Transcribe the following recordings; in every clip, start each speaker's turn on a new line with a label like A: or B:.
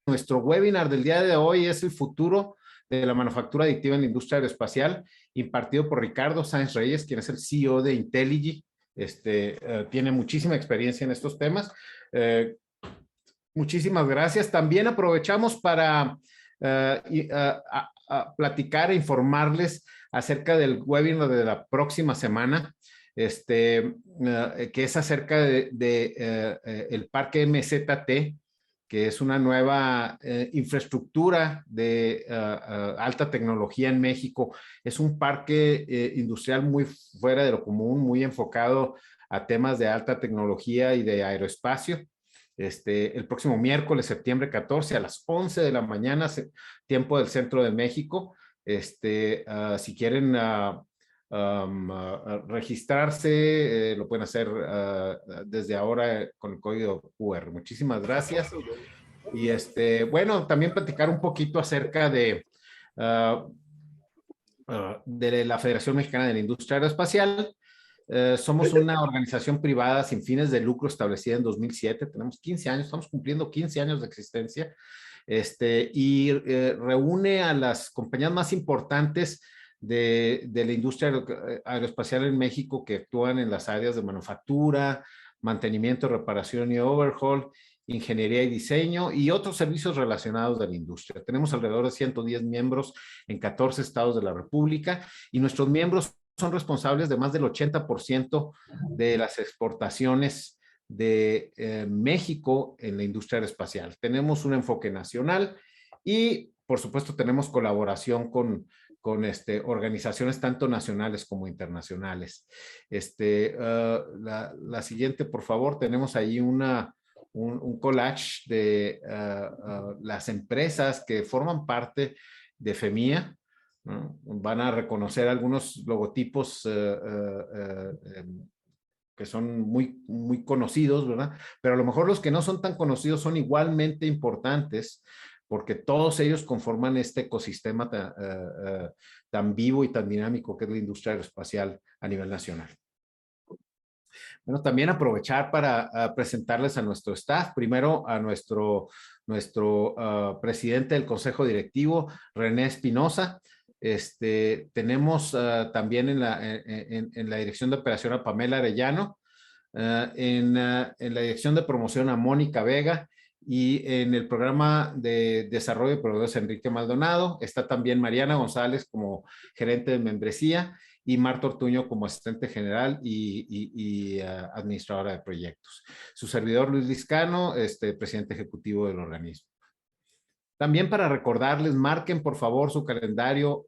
A: Nuestro webinar del día de hoy es el futuro de la manufactura aditiva en la industria aeroespacial, impartido por Ricardo Sáenz Reyes, quien es el CEO de Intelligy. Tiene muchísima experiencia en estos temas. Muchísimas gracias. También aprovechamos para platicar e informarles acerca del webinar de la próxima semana, que es acerca de el parque MZT, que es una nueva infraestructura de alta tecnología en México. Es un parque industrial muy fuera de lo común, muy enfocado a temas de alta tecnología y de aeroespacio. El próximo miércoles, septiembre 14, a las 11 de la mañana, tiempo del centro de México. Si quieren registrarse, lo pueden hacer desde ahora con el código QR. Muchísimas gracias. Y bueno, también platicar un poquito acerca de la Federación Mexicana de la Industria Aeroespacial. Somos una organización privada sin fines de lucro establecida en 2007. Tenemos 15 años, estamos cumpliendo 15 años de existencia. Reúne a las compañías más importantes de la industria aeroespacial en México que actúan en las áreas de manufactura, mantenimiento, reparación y overhaul, ingeniería y diseño y otros servicios relacionados de la industria. Tenemos alrededor de 110 miembros en 14 estados de la República y nuestros miembros son responsables de más del 80% de las exportaciones de México en la industria aeroespacial. Tenemos un enfoque nacional y, por supuesto, tenemos colaboración con organizaciones tanto nacionales como internacionales. La siguiente, por favor, tenemos ahí un collage de las empresas que forman parte de FEMIA. ¿No? Van a reconocer algunos logotipos que son muy conocidos, ¿verdad? Pero a lo mejor los que no son tan conocidos son igualmente importantes porque todos ellos conforman este ecosistema tan vivo y tan dinámico que es la industria aeroespacial a nivel nacional. Bueno, también aprovechar para presentarles a nuestro staff. Primero a nuestro presidente del Consejo Directivo, René Espinosa. Tenemos también en la dirección de operación a Pamela Arellano, en la dirección de promoción a Mónica Vega y en el programa de desarrollo de proveedores Enrique Maldonado. Está también Mariana González como gerente de membresía y Marta Ortuño como asistente general y administradora de proyectos. Su servidor Luis Liscano, presidente ejecutivo del organismo. También para recordarles, marquen por favor su calendario,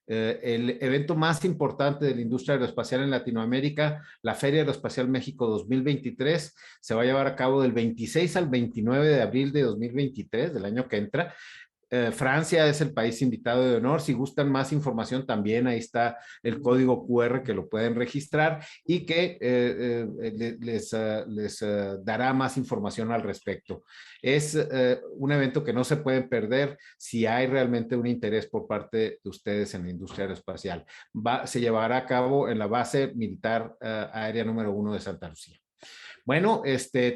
A: el evento más importante de la industria aeroespacial en Latinoamérica, la Feria Aeroespacial México 2023, se va a llevar a cabo del 26 al 29 de abril de 2023, del año que entra. Francia es el país invitado de honor. Si gustan más información, también ahí está el código QR que lo pueden registrar y que les dará más información al respecto. Es un evento que no se pueden perder si hay realmente un interés por parte de ustedes en la industria aeroespacial. Se llevará a cabo en la base militar aérea número 1 de Santa Lucía. Bueno,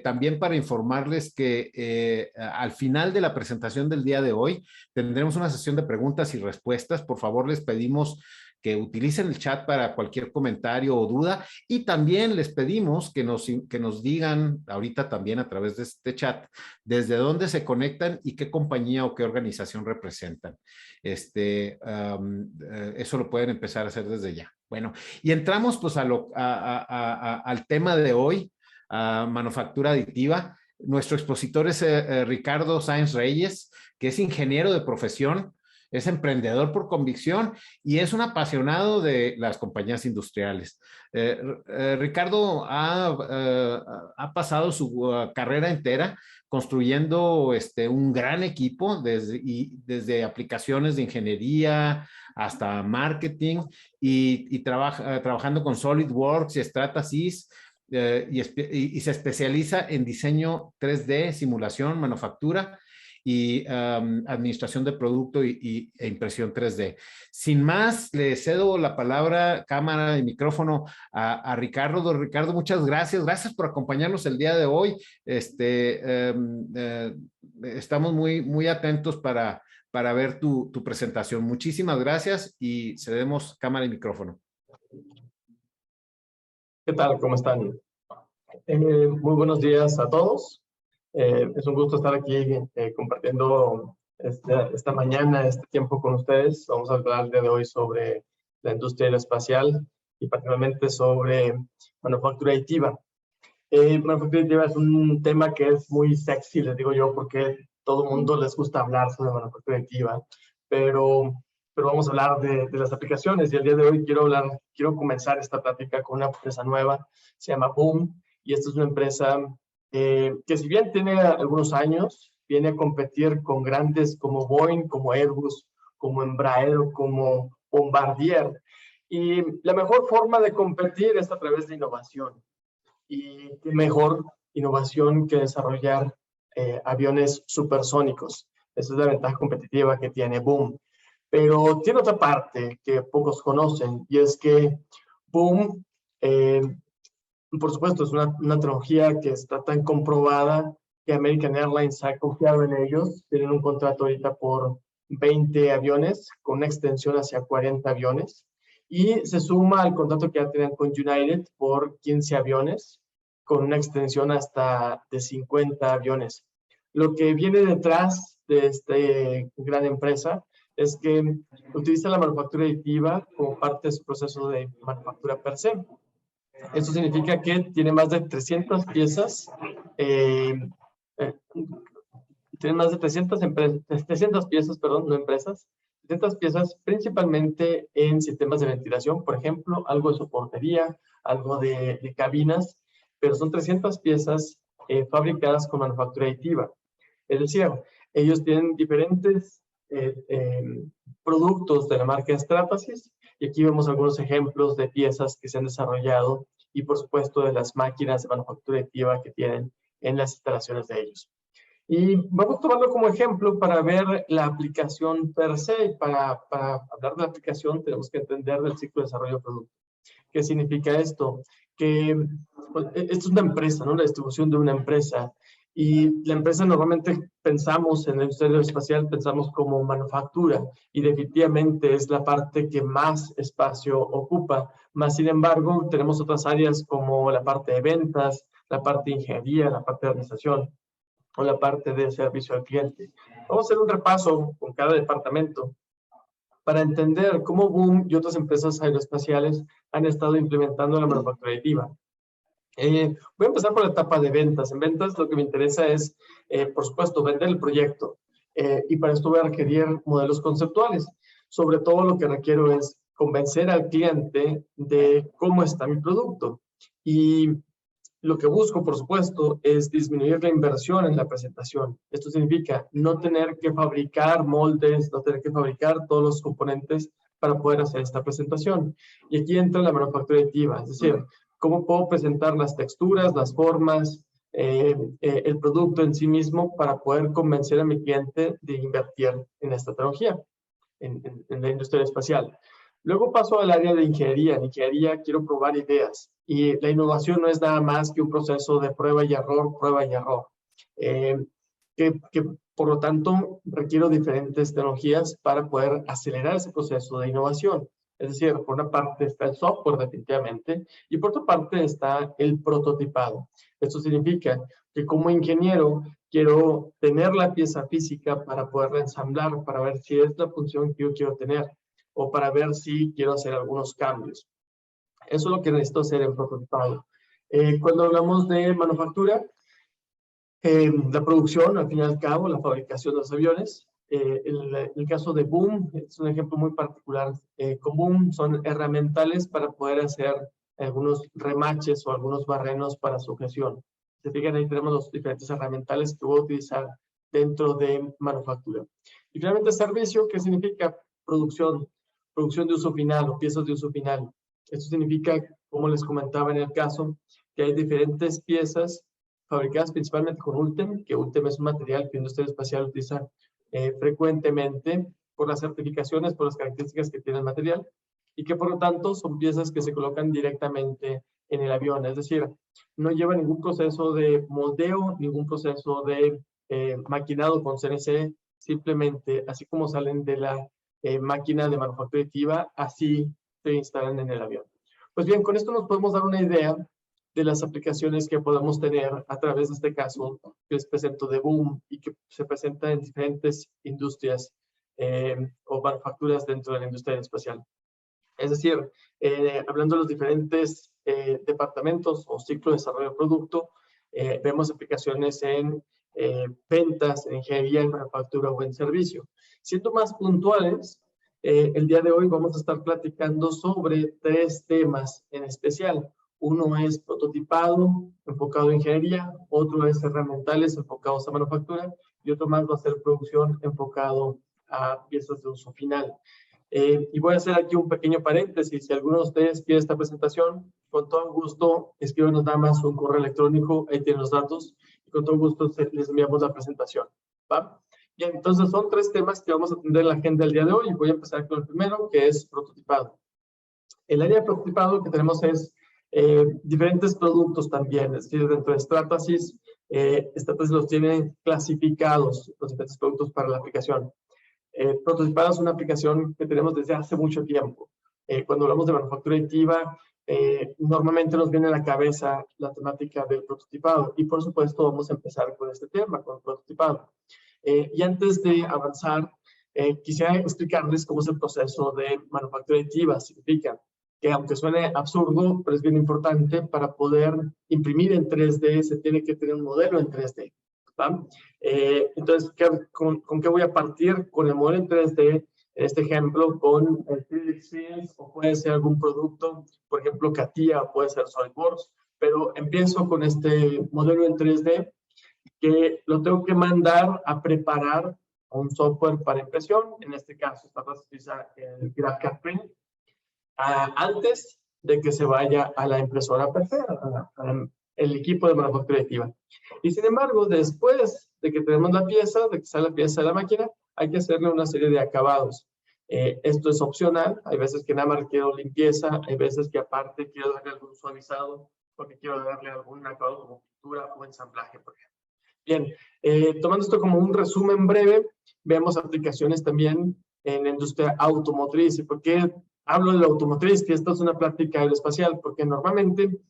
A: también para informarles que al final de la presentación del día de hoy tendremos una sesión de preguntas y respuestas. Por favor, les pedimos que utilicen el chat para cualquier comentario o duda y también les pedimos que nos digan ahorita también a través de este chat desde dónde se conectan y qué compañía o qué organización representan. Eso lo pueden empezar a hacer desde ya. Bueno, y entramos pues al tema de hoy, manufactura aditiva. Nuestro expositor es Ricardo Sáenz Reyes, que es ingeniero de profesión, es emprendedor por convicción y es un apasionado de las compañías industriales. Ricardo ha pasado su carrera entera construyendo un gran equipo desde aplicaciones de ingeniería hasta marketing y trabajando con SolidWorks y Stratasys. Y se especializa en diseño 3D, simulación, manufactura y administración de producto e impresión 3D. Sin más, le cedo la palabra, cámara y micrófono a Ricardo. Don Ricardo, muchas gracias. Gracias por acompañarnos el día de hoy. Estamos muy atentos para ver tu presentación. Muchísimas gracias y cedemos cámara y micrófono.
B: ¿Qué tal? ¿Cómo están? Muy buenos días a todos. Es un gusto estar aquí compartiendo esta mañana, este tiempo con ustedes. Vamos a hablar el día de hoy sobre la industria aeroespacial y particularmente sobre manufactura aditiva. Manufactura aditiva es un tema que es muy sexy, les digo yo, porque todo el mundo les gusta hablar sobre manufactura aditiva, pero vamos a hablar de las aplicaciones y el día de hoy quiero comenzar esta plática con una empresa nueva, se llama Boom, y esta es una empresa que si bien tiene algunos años, viene a competir con grandes como Boeing, como Airbus, como Embraer, como Bombardier, y la mejor forma de competir es a través de innovación. Y qué mejor innovación que desarrollar aviones supersónicos. Esa es la ventaja competitiva que tiene Boom. Pero tiene otra parte que pocos conocen, y es que Boom, por supuesto, es una tecnología que está tan comprobada que American Airlines ha confiado en ellos. Tienen un contrato ahorita por 20 aviones, con una extensión hacia 40 aviones. Y se suma al contrato que ya tenían con United por 15 aviones, con una extensión hasta de 50 aviones. Lo que viene detrás de esta gran empresa es que utiliza la manufactura aditiva como parte de su proceso de manufactura per se. Esto significa que tiene más de 300 piezas, tiene más de 300 piezas, perdón, no empresas, 300 piezas principalmente en sistemas de ventilación, por ejemplo, algo de soportería, algo de cabinas, pero son 300 piezas fabricadas con manufactura aditiva. Es decir, ellos tienen diferentes productos de la marca Stratasys, y aquí vemos algunos ejemplos de piezas que se han desarrollado y por supuesto de las máquinas de manufactura aditiva que tienen en las instalaciones de ellos. Y vamos a tomarlo como ejemplo para ver la aplicación per se. Para hablar de la aplicación tenemos que entender del ciclo de desarrollo de producto. ¿Qué significa esto? Que pues, esto es una empresa, ¿no? La distribución de una empresa. Y la empresa normalmente pensamos en el industria aeroespacial, pensamos como manufactura, y definitivamente es la parte que más espacio ocupa. Más sin embargo, tenemos otras áreas como la parte de ventas, la parte de ingeniería, la parte de administración o la parte de servicio al cliente. Vamos a hacer un repaso con cada departamento para entender cómo Boom y otras empresas aeroespaciales han estado implementando la manufactura aditiva. Voy a empezar por la etapa de ventas. En ventas lo que me interesa es, por supuesto, vender el proyecto. Y para esto voy a requerir modelos conceptuales. Sobre todo lo que requiero es convencer al cliente de cómo está mi producto. Y lo que busco, por supuesto, es disminuir la inversión en la presentación. Esto significa no tener que fabricar moldes, no tener que fabricar todos los componentes para poder hacer esta presentación. Y aquí entra la manufactura aditiva, es decir, cómo puedo presentar las texturas, las formas, el producto en sí mismo para poder convencer a mi cliente de invertir en esta tecnología, en la industria espacial. Luego paso al área de ingeniería. En ingeniería quiero probar ideas. Y la innovación no es nada más que un proceso de prueba y error, que por lo tanto requiero diferentes tecnologías para poder acelerar ese proceso de innovación. Es decir, por una parte está el software definitivamente y por otra parte está el prototipado. Esto significa que como ingeniero quiero tener la pieza física para poderla ensamblar, para ver si es la función que yo quiero tener o para ver si quiero hacer algunos cambios. Eso es lo que necesito hacer en prototipado. Cuando hablamos de manufactura, la producción, al fin y al cabo, la fabricación de los aviones. El caso de Boom es un ejemplo muy particular. Con Boom son herramientales para poder hacer algunos remaches o algunos barrenos para sujeción. Se fijan, ahí tenemos los diferentes herramientales que voy a utilizar dentro de manufactura. Y finalmente servicio, que significa producción de uso final o piezas de uso final. Esto significa, como les comentaba en el caso, que hay diferentes piezas fabricadas principalmente con ULTEM, que ULTEM es un material que la industria espacial utiliza frecuentemente por las certificaciones, por las características que tiene el material, y que por lo tanto son piezas que se colocan directamente en el avión, es decir, no lleva ningún proceso de moldeo, ningún proceso de maquinado con CNC, simplemente así como salen de la máquina de manufactura aditiva, así se instalan en el avión. Pues bien, con esto nos podemos dar una idea de las aplicaciones que podemos tener a través de este caso que les presento de Boom y que se presenta en diferentes industrias o manufacturas dentro de la industria espacial. Es decir, hablando de los diferentes departamentos o ciclo de desarrollo de producto, vemos aplicaciones en ventas, en ingeniería, en manufactura o en servicio. Siendo más puntuales, el día de hoy vamos a estar platicando sobre 3 temas en especial. Uno es prototipado, enfocado a ingeniería, otro es herramientales enfocados a manufactura y otro más va a ser producción enfocado a piezas de uso final. Y voy a hacer aquí un pequeño paréntesis. Si alguno de ustedes quiere esta presentación, con todo gusto, escríbanos nada más un correo electrónico, ahí tienen los datos, y con todo gusto les enviamos la presentación. ¿Va? Bien, entonces son 3 temas que vamos a atender en la agenda del día de hoy. Voy a empezar con el primero, que es prototipado. El área de prototipado que tenemos es diferentes productos también, es decir, dentro de Stratasys, Stratasys los tiene clasificados, los diferentes productos para la aplicación. Prototipado es una aplicación que tenemos desde hace mucho tiempo. Cuando hablamos de manufactura aditiva, normalmente nos viene a la cabeza la temática del prototipado y por supuesto vamos a empezar con este tema, con el prototipado. Y antes de avanzar, quisiera explicarles cómo es el proceso de manufactura aditiva. Significa que aunque suene absurdo, pero es bien importante, para poder imprimir en 3D se tiene que tener un modelo en 3D. Entonces, ¿con qué voy a partir? Con el modelo en 3D, en este ejemplo, con el 3D Series, o puede ser algún producto, por ejemplo, CATIA, o puede ser SolidWorks, pero empiezo con este modelo en 3D, que lo tengo que mandar a preparar a un software para impresión. En este caso, está utiliza el GraphCAD Print, antes de que se vaya a la impresora per se, el equipo de manufactura aditiva. Y sin embargo, después de que tenemos la pieza, de que sale la pieza de la máquina, hay que hacerle una serie de acabados. Esto es opcional. Hay veces que nada más quiero limpieza, hay veces que aparte quiero darle algún suavizado, porque quiero darle algún acabado como pintura o ensamblaje, por ejemplo. Bien, tomando esto como un resumen breve, vemos aplicaciones también en la industria automotriz. ¿Y por qué hablo de la automotriz? Que esta es una plática aeroespacial, porque normalmente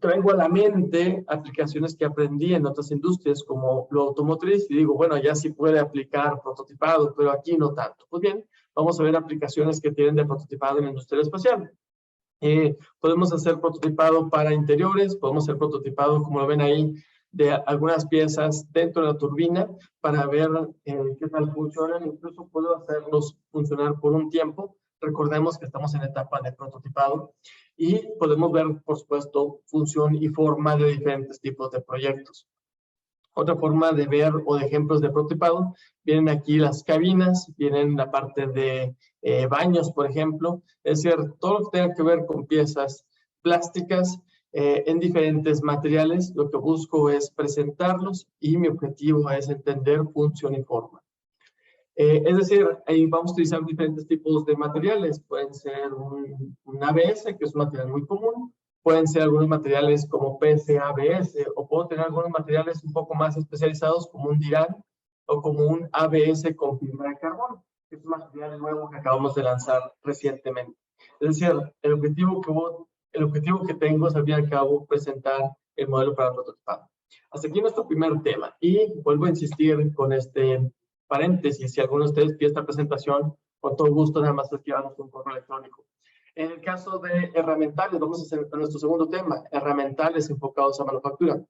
B: traigo a la mente aplicaciones que aprendí en otras industrias como lo automotriz y digo, bueno, ya sí puede aplicar prototipado, pero aquí no tanto. Pues bien, vamos a ver aplicaciones que tienen de prototipado en la industria espacial. Podemos hacer prototipado para interiores, podemos hacer prototipado, como lo ven ahí, de algunas piezas dentro de la turbina para ver qué tal funcionan. Incluso puedo hacerlos funcionar por un tiempo. Recordemos que estamos en etapa de prototipado y podemos ver, por supuesto, función y forma de diferentes tipos de proyectos. Otra forma de ver o de ejemplos de prototipado, vienen aquí las cabinas, vienen la parte de baños, por ejemplo. Es decir, todo lo que tenga que ver con piezas plásticas en diferentes materiales, lo que busco es presentarlos y mi objetivo es entender función y forma. Es decir, ahí vamos a utilizar diferentes tipos de materiales. Pueden ser un ABS, que es un material muy común. Pueden ser algunos materiales como PCABS, o puedo tener algunos materiales un poco más especializados como un DIRAN o como un ABS con fibra de carbono, que es un material nuevo que acabamos de lanzar recientemente. Es decir, el objetivo que tengo es al fin y al cabo presentar el modelo para el prototipado. Hasta aquí nuestro primer tema. Y vuelvo a insistir con este paréntesis. Si alguno de ustedes pide esta presentación, con todo gusto, nada más escribamos un correo electrónico. En el caso de herramientales, vamos a hacer nuestro segundo tema, herramientales enfocados a manufactura.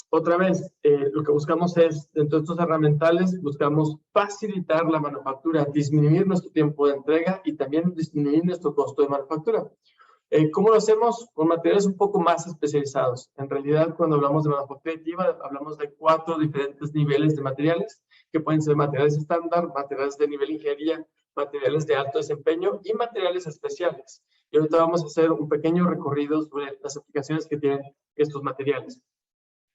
B: Otra vez, lo que buscamos es, dentro de estos herramientales, buscamos facilitar la manufactura, disminuir nuestro tiempo de entrega y también disminuir nuestro costo de manufactura. ¿Cómo lo hacemos? Con materiales un poco más especializados. En realidad, cuando hablamos de manufactura aditiva, hablamos de 4 diferentes niveles de materiales, que pueden ser materiales estándar, materiales de nivel ingeniería, materiales de alto desempeño y materiales especiales. Y ahorita vamos a hacer un pequeño recorrido sobre las aplicaciones que tienen estos materiales.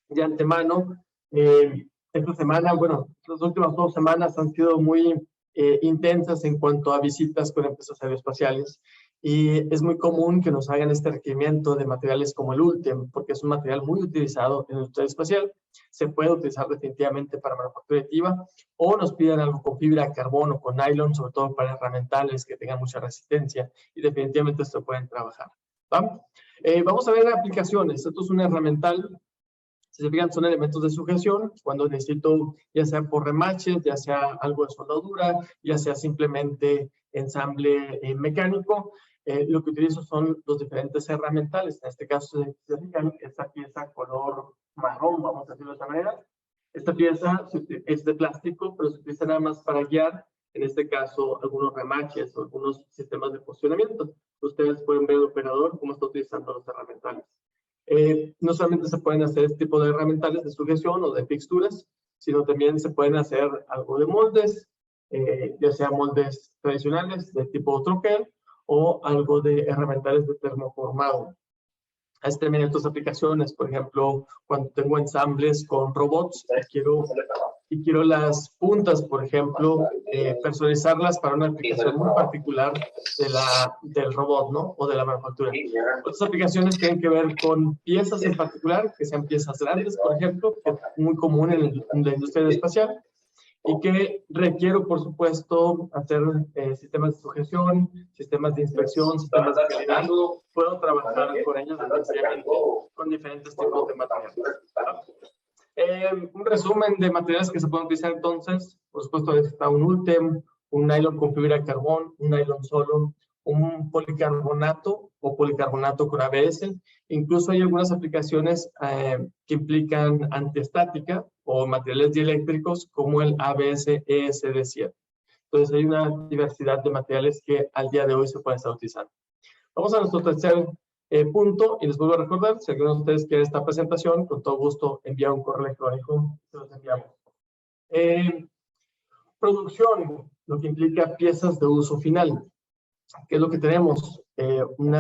B: De antemano, esta semana, bueno, las últimas 2 semanas han sido muy intensas en cuanto a visitas con empresas aeroespaciales, y es muy común que nos hagan este requerimiento de materiales como el ULTEM, porque es un material muy utilizado en la industria espacial. Se puede utilizar definitivamente para manufactura aditiva, o nos piden algo con fibra de carbono, con nylon, sobre todo para herramientales que tengan mucha resistencia, y definitivamente esto pueden trabajar. Vamos a ver aplicaciones. Esto es un herramental. Si se fijan, son elementos de sujeción cuando necesito, ya sea por remaches, ya sea algo de soldadura, ya sea simplemente ensamble mecánico. Lo que utilizo son los diferentes herramientales. En este caso, se fijan, esta pieza color marrón, vamos a decirlo de esta manera. Esta pieza es de plástico, pero se utiliza nada más para guiar, en este caso, algunos remaches o algunos sistemas de posicionamiento. Ustedes pueden ver el operador cómo está utilizando los herramientales. No solamente se pueden hacer este tipo de herramientales de sujeción o de fixturas, sino también se pueden hacer algo de moldes, ya sea moldes tradicionales de tipo troquel o algo de herramientales de termoformado. Hay también otras aplicaciones, por ejemplo, cuando tengo ensambles con robots y quiero las puntas, por ejemplo, personalizarlas para una aplicación muy particular del robot, ¿no? O de la manufactura. Otras aplicaciones tienen que ver con piezas en particular, que sean piezas grandes, por ejemplo, que es muy común en la industria espacial, y que requiero, por supuesto, hacer sistemas de sujeción, sistemas de inspección, sistemas de calidad. Puedo trabajar con ellos con diferentes tipos de materiales. Un resumen de materiales que se pueden utilizar entonces. Por supuesto, está un ULTEM, un nylon con fibra de carbón, un nylon solo, un policarbonato o policarbonato con ABS. Incluso hay algunas aplicaciones que implican antiestática o materiales dieléctricos como el ABS ESD7. Entonces hay una diversidad de materiales que al día de hoy se pueden estar utilizando. Vamos a nuestro tercer punto, y les vuelvo a recordar, si alguno de ustedes quiere esta presentación, con todo gusto envía un correo electrónico, se los enviamos. Producción, lo que implica piezas de uso final. ¿Qué es lo que tenemos? Un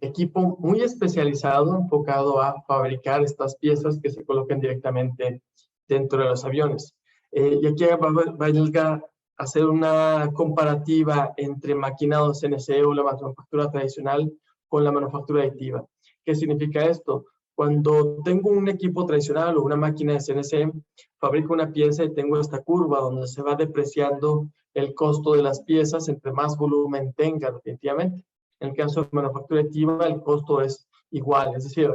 B: equipo muy especializado, enfocado a fabricar estas piezas que se colocan directamente dentro de los aviones. Y aquí va a hacer una comparativa entre maquinado CNC o la manufactura tradicional con la manufactura aditiva. ¿Qué significa esto? Cuando tengo un equipo tradicional o una máquina de CNC, fabrico una pieza y tengo esta curva donde se va depreciando el costo de las piezas entre más volumen tenga, definitivamente. En el caso de manufactura aditiva, el costo es igual, es decir,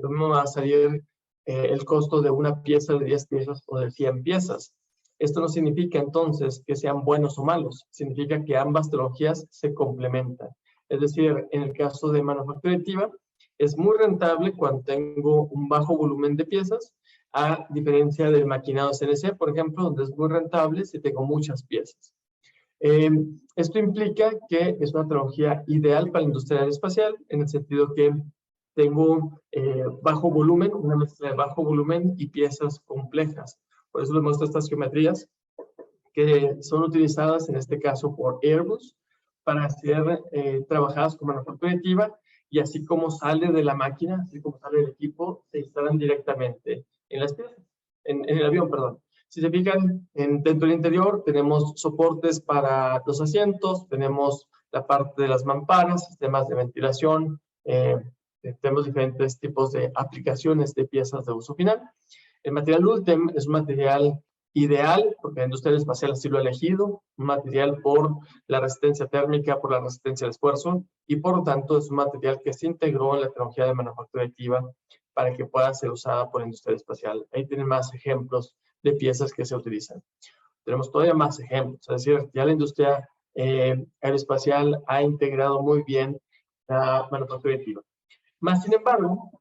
B: no va a salir el costo de una pieza de 10 piezas o de 100 piezas. Esto no significa entonces que sean buenos o malos, significa que ambas tecnologías se complementan. Es decir, en el caso de manufactura aditiva, es muy rentable cuando tengo un bajo volumen de piezas, a diferencia del maquinado CNC, por ejemplo, donde es muy rentable si tengo muchas piezas. Esto implica que es una tecnología ideal para la industria aeroespacial, en el sentido que tengo bajo volumen, una mezcla de bajo volumen y piezas complejas. Por eso les muestro estas geometrías que son utilizadas en este caso por Airbus para ser trabajadas con manufactura aditiva, y así como sale de la máquina, así como sale del equipo, se instalan directamente en las piezas, en el avión, perdón. Si se fijan, dentro del interior tenemos soportes para los asientos, tenemos la parte de las mamparas, sistemas de ventilación, tenemos diferentes tipos de aplicaciones de piezas de uso final. El material ULTEM es un material ideal, porque la industria espacial así lo ha elegido, un material por la resistencia térmica, por la resistencia al esfuerzo, y por lo tanto es un material que se integró en la tecnología de manufactura aditiva para que pueda ser usada por la industria espacial. Ahí tienen más ejemplos de piezas que se utilizan. Tenemos todavía más ejemplos, es decir, ya la industria aeroespacial ha integrado muy bien la manufactura aditiva. Más sin embargo,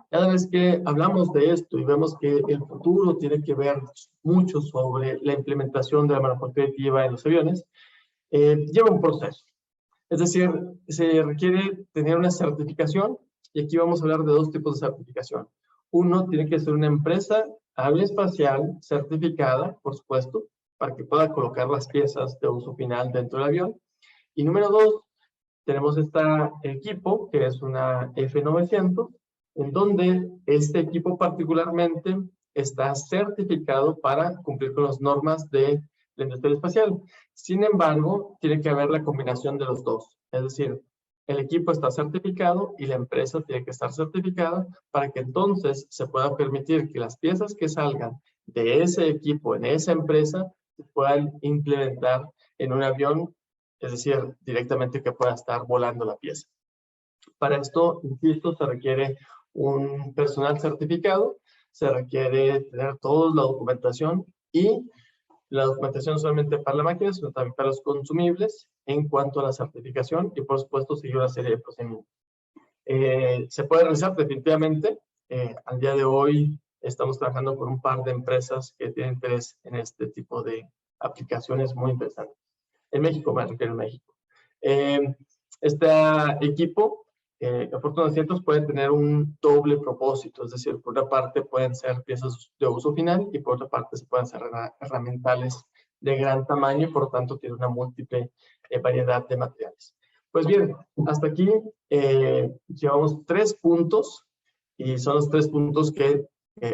B: cada vez que hablamos de esto y vemos que el futuro tiene que ver mucho sobre la implementación de la manufactura aditiva en los aviones, lleva un proceso. Es decir, se requiere tener una certificación, y aquí vamos a hablar de 2 tipos de certificación. Uno, tiene que ser una empresa aeroespacial certificada, por supuesto, para que pueda colocar las piezas de uso final dentro del avión. Y número 2, tenemos este equipo, que es una F900, en donde este equipo particularmente está certificado para cumplir con las normas de la industria espacial. Sin embargo, tiene que haber la combinación de los dos. Es decir, el equipo está certificado y la empresa tiene que estar certificada para que entonces se pueda permitir que las piezas que salgan de ese equipo en esa empresa se puedan implementar en un avión, es decir, directamente que pueda estar volando la pieza. Para esto, insisto, se requiere un personal certificado, se requiere tener toda la documentación y la documentación no solamente para la máquina, sino también para los consumibles en cuanto a la certificación y, por supuesto, seguir una serie de procedimientos. Se puede realizar definitivamente. Al día de hoy estamos trabajando con un par de empresas que tienen interés en este tipo de aplicaciones muy interesantes. En México, me refiero a México. Este equipo, afortunadamente, puede tener un doble propósito, es decir, por una parte pueden ser piezas de uso final y por otra parte se pueden ser herramientales de gran tamaño y por lo tanto tiene una múltiple variedad de materiales. Pues bien, hasta aquí llevamos 3 puntos y son los 3 puntos que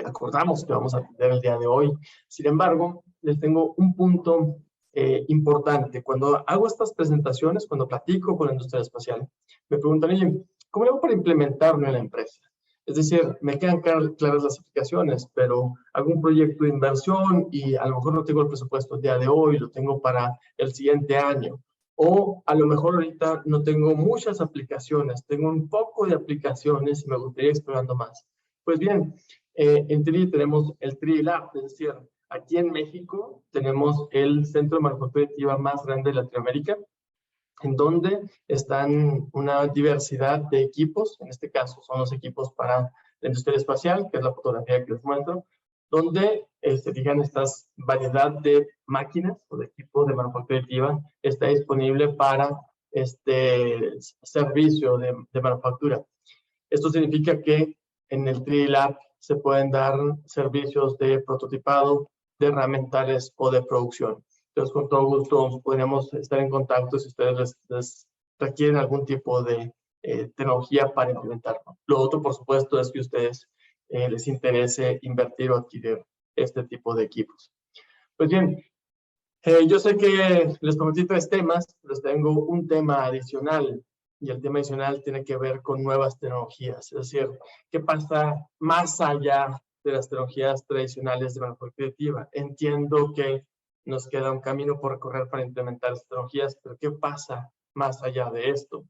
B: acordamos que vamos a atender el día de hoy. Sin embargo, les tengo un punto importante. Cuando hago estas presentaciones, cuando platico con la industria espacial, me preguntan, oye, ¿cómo hago para implementarlo en la empresa? Es decir, me quedan claras las aplicaciones, pero hago un proyecto de inversión y a lo mejor no tengo el presupuesto el día de hoy, lo tengo para el siguiente año. O a lo mejor ahorita no tengo muchas aplicaciones, tengo un poco de aplicaciones y me gustaría ir explorando más. Pues bien, en TRI tenemos el TRI Lab, es decir, aquí en México tenemos el centro de manufactura aditiva más grande de Latinoamérica, en donde están una diversidad de equipos, en este caso son los equipos para la industria espacial, que es la fotografía que les muestro, donde digan estas variedad de máquinas o de equipos de manufactura aditiva está disponible para este servicio de manufactura. Esto significa que en el 3D Lab se pueden dar servicios de prototipado, de herramientales o de producción. Entonces, con todo gusto podríamos estar en contacto si ustedes les requieren algún tipo de tecnología para implementarlo. Lo otro, por supuesto, es que a ustedes les interese invertir o adquirir este tipo de equipos. Pues bien, yo sé que les prometí 3 temas, les tengo un tema adicional y el tema adicional tiene que ver con nuevas tecnologías, es decir, ¿qué pasa más allá de las tecnologías tradicionales de manufactura aditiva? Entiendo que nos queda un camino por recorrer para implementar estas tecnologías, pero ¿qué pasa más allá de esto?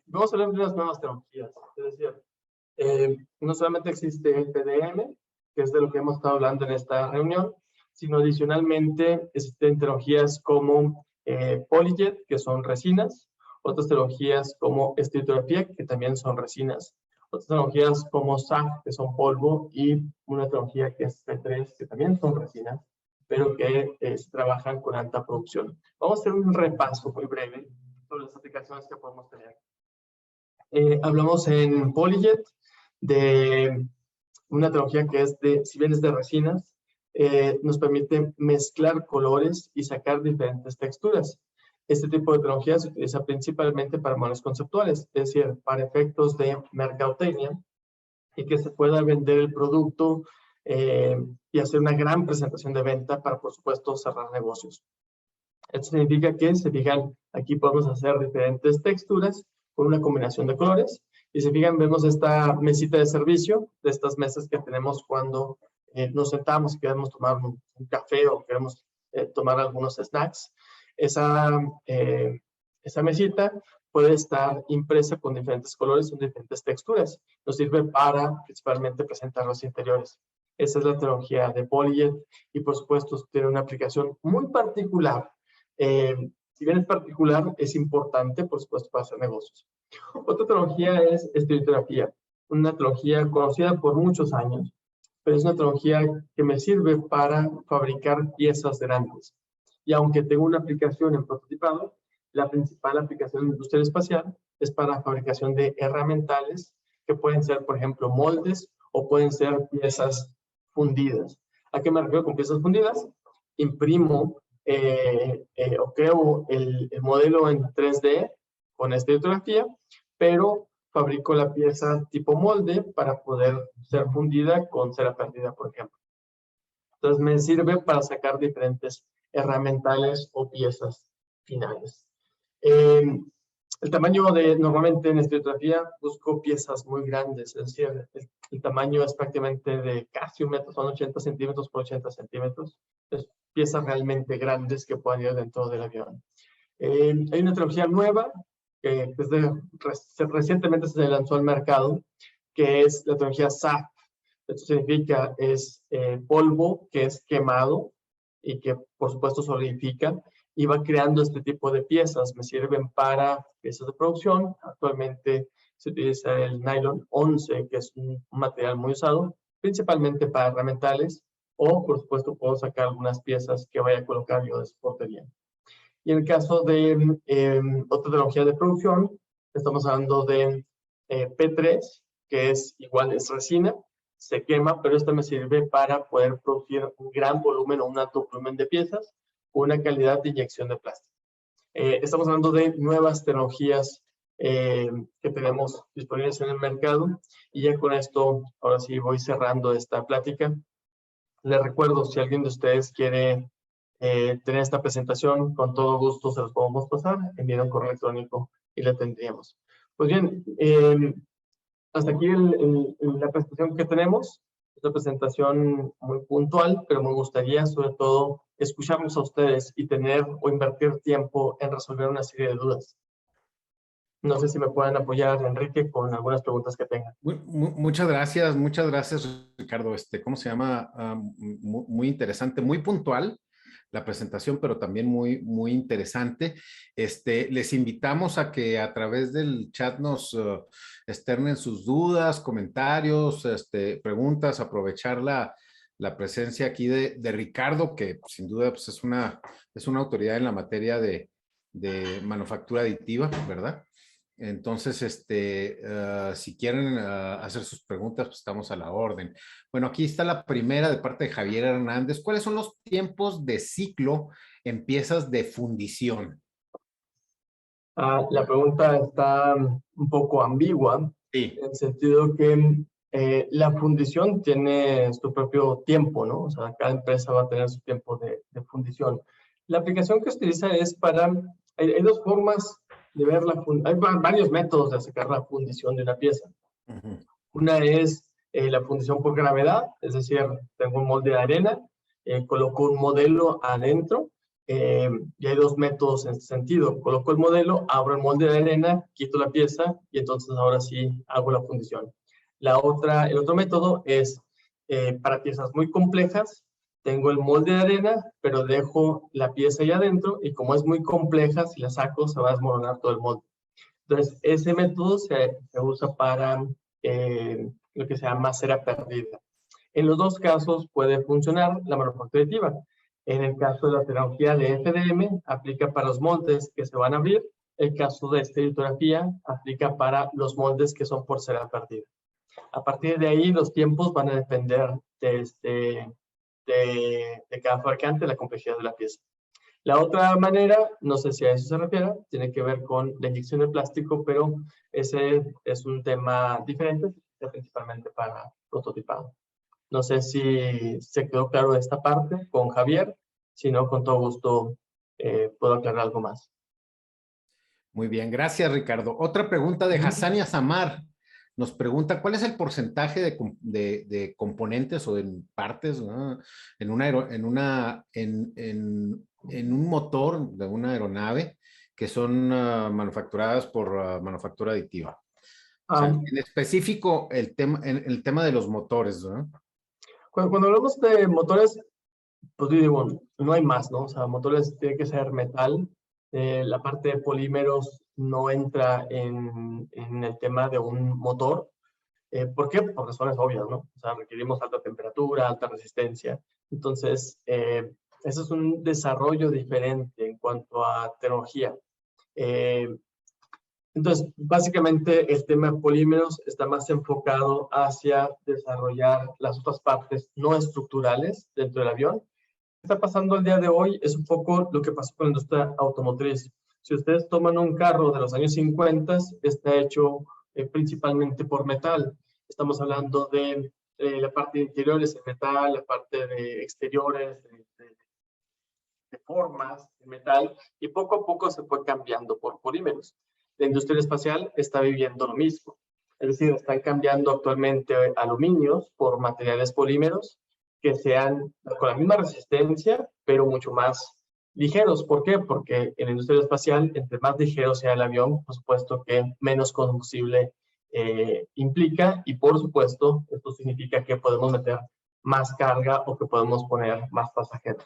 B: Vamos a hablar de unas nuevas tecnologías, es decir, no solamente existe el PDM, que es de lo que hemos estado hablando en esta reunión, sino adicionalmente existen tecnologías como PolyJet, que son resinas, otras tecnologías como estereografía, que también son resinas, otras tecnologías como SAF, que son polvo, y una tecnología que es P3, que también son resinas, pero que trabajan con alta producción. Vamos a hacer un repaso muy breve sobre las aplicaciones que podemos tener. Hablamos en PolyJet de una tecnología que es de, si bien es de resinas, nos permite mezclar colores y sacar diferentes texturas. Este tipo de tecnología se utiliza principalmente para modelos conceptuales, es decir, para efectos de mercadotecnia y que se pueda vender el producto y hacer una gran presentación de venta para, por supuesto, cerrar negocios. Esto significa que, se fijan, aquí podemos hacer diferentes texturas con una combinación de colores. Y se fijan, vemos esta mesita de servicio, de estas mesas que tenemos cuando nos sentamos y queremos tomar un café o queremos tomar algunos snacks. Esa mesita puede estar impresa con diferentes colores, con diferentes texturas. Nos sirve para principalmente presentar los interiores. Esa es la tecnología de PolyJet y por supuesto tiene una aplicación muy particular. Si bien es particular, es importante, por supuesto, para hacer negocios. Otra tecnología es estereografía, una tecnología conocida por muchos años, pero es una tecnología que me sirve para fabricar piezas grandes. Y aunque tengo una aplicación en prototipado, la principal aplicación en industria espacial es para fabricación de herramientales que pueden ser, por ejemplo, moldes o pueden ser piezas fundidas. ¿A qué me refiero con piezas fundidas? imprimo o creo el modelo en 3D con esta litografía, pero fabrico la pieza tipo molde para poder ser fundida con cera perdida, por ejemplo. Entonces me sirve para sacar diferentes herramientales o piezas finales. El tamaño normalmente en estereografía busco piezas muy grandes, es decir, el tamaño es prácticamente de casi 1 metro, son 80 centímetros por 80 centímetros. Es piezas realmente grandes que puedan ir dentro del avión. Hay una tecnología nueva que recientemente se lanzó al mercado, que es la tecnología SAF. Esto significa es polvo que es quemado y que por supuesto solidifica y va creando este tipo de piezas. Me sirven para piezas de producción. Actualmente se utiliza el nylon 11, que es un material muy usado, principalmente para herramientales, o por supuesto puedo sacar algunas piezas que vaya a colocar yo de soportería. Y en el caso de otra tecnología de producción, estamos hablando de P3, que es igual, es resina, se quema, pero esta me sirve para poder producir un gran volumen o un alto volumen de piezas con una calidad de inyección de plástico. Estamos hablando de nuevas tecnologías que tenemos disponibles en el mercado y ya con esto, ahora sí voy cerrando esta plática. Les recuerdo, si alguien de ustedes quiere tener esta presentación, con todo gusto se los podemos pasar, enviar un correo electrónico y la tendríamos. Pues bien, hasta aquí la presentación que tenemos. Es una presentación muy puntual, pero me gustaría sobre todo escucharlos a ustedes y tener o invertir tiempo en resolver una serie de dudas. No sé si me pueden apoyar, Enrique, con algunas preguntas que tengan.
A: Muchas gracias, Ricardo. ¿Cómo se llama? Muy interesante, muy puntual la presentación, pero también muy interesante. Les invitamos a que a través del chat nos externen sus dudas, comentarios, preguntas, aprovechar la presencia aquí de Ricardo, que sin duda pues, es una autoridad en la materia de manufactura aditiva, ¿verdad? Entonces, si quieren hacer sus preguntas, pues estamos a la orden. Bueno, aquí está la primera de parte de Javier Hernández. ¿Cuáles son los tiempos de ciclo en piezas de fundición?
B: La pregunta está un poco ambigua,
A: Sí.
B: en el sentido que la fundición tiene su propio tiempo, ¿no? O sea, cada empresa va a tener su tiempo de fundición. La aplicación que se utiliza es para... Hay dos formas de ver la fundición. Hay varios métodos de sacar la fundición de una pieza. Una es la fundición por gravedad, es decir, tengo un molde de arena, coloco un modelo adentro, y hay dos métodos en este sentido. Coloco el modelo, abro el molde de arena, quito la pieza y entonces ahora sí hago la fundición. El otro método es para piezas muy complejas, tengo el molde de arena, pero dejo la pieza ahí adentro y como es muy compleja, si la saco se va a desmoronar todo el molde. Entonces, ese método se usa para lo que se llama cera perdida. En los dos casos puede funcionar la manufactura aditiva. En el caso de la tecnología de FDM, aplica para los moldes que se van a abrir. El caso de esta litografía aplica para los moldes que son por cera perdida. A partir de ahí, los tiempos van a depender de cada fabricante, la complejidad de la pieza. La otra manera, no sé si a eso se refiere, tiene que ver con la inyección de plástico, pero ese es un tema diferente, principalmente para prototipado. No sé si se quedó claro esta parte con Javier, si no, con todo gusto puedo aclarar algo más.
A: Muy bien, gracias Ricardo. Otra pregunta de Hassania Samar. Nos pregunta, ¿cuál es el porcentaje de componentes o de partes, ¿no? en un motor de una aeronave que son manufacturadas por manufactura aditiva? O sea, en específico, el tema de los motores, ¿no?
B: Cuando hablamos de motores, pues digo, no hay más, ¿no? O sea, motores tiene que ser metal. La parte de polímeros no entra en el tema de un motor. ¿Por qué? Por razones obvias, ¿no? O sea, requerimos alta temperatura, alta resistencia. Entonces, eso es un desarrollo diferente en cuanto a tecnología. Entonces, básicamente el tema de polímeros está más enfocado hacia desarrollar las otras partes no estructurales dentro del avión, está pasando el día de hoy es un poco lo que pasó con la industria automotriz. Si ustedes toman un carro de los años 50, está hecho principalmente por metal. Estamos hablando de la parte de interiores en metal, la parte de exteriores, de formas de metal, y poco a poco se fue cambiando por polímeros. La industria espacial está viviendo lo mismo. Es decir, están cambiando actualmente aluminios por materiales polímeros que sean con la misma resistencia, pero mucho más ligeros. ¿Por qué? Porque en la industria espacial, entre más ligero sea el avión, por supuesto que menos combustible implica, y por supuesto, esto significa que podemos meter más carga o que podemos poner más pasajeros.